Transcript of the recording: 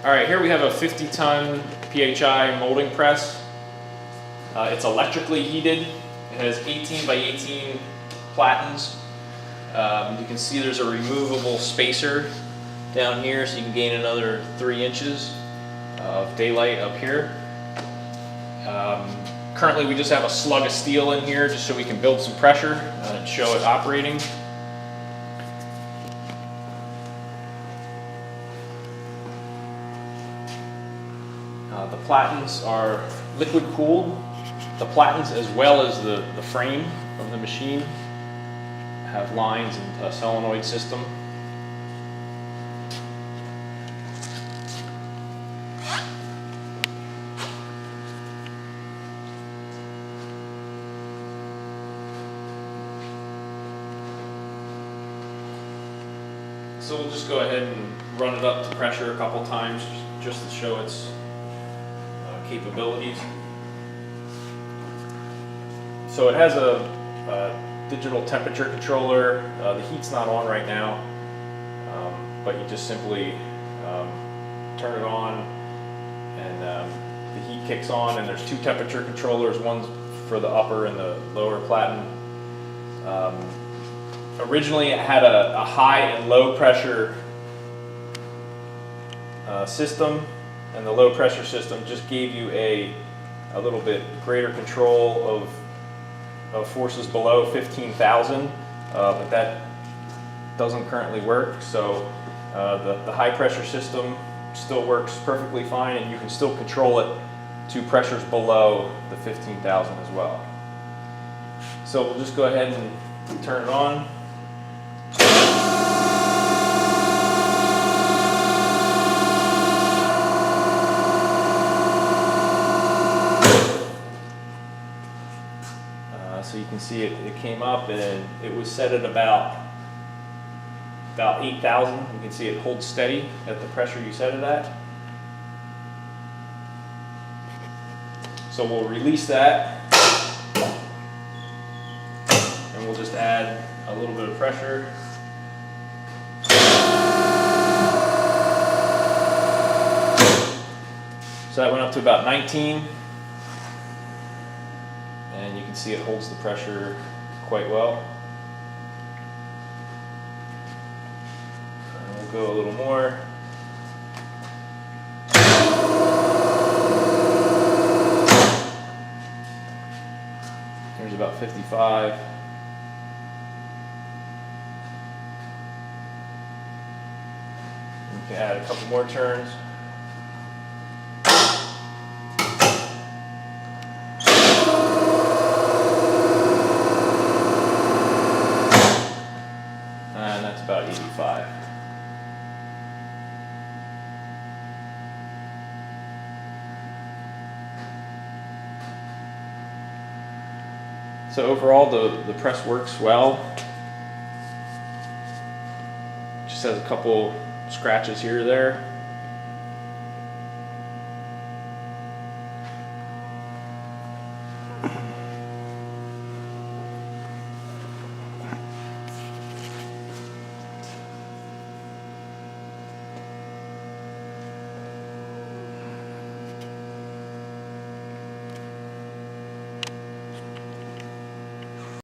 All right, here we have a 50-ton PHI molding press. It's electrically heated. It has 18 by 18 platens. You can see there's a removable spacer down here, so you can gain another 3 inches of daylight up here. Currently we just have a slug of steel in here just so we can build some pressure and show it operating. The platens are liquid cooled. The platens, as well as the frame of the machine, have lines and a solenoid system. So we'll just go ahead and run it up to pressure a couple times just to show its capabilities. So it has a digital temperature controller. The heat's not on right now, but you just simply turn it on and the heat kicks on, and there's 2 temperature controllers, one for the upper and the lower platen. Originally it had a high and low pressure system, and the low pressure system just gave you a little bit greater control of forces below 15,000, but that doesn't currently work. So the high pressure system still works perfectly fine, and you can still control it to pressures below the 15,000 as well. So we'll just go ahead and turn it on. So you can see it came up, and it was set at about 8,000. You can see it holds steady at the pressure you set it at. So we'll release that, and we'll just add a little bit of pressure. So that went up to about 19. And you can see it holds the pressure quite well. And we'll go a little more. Here's about 55. You can add a couple more turns. And that's about 85. So overall, the press works well. Just has a couple scratches here or there.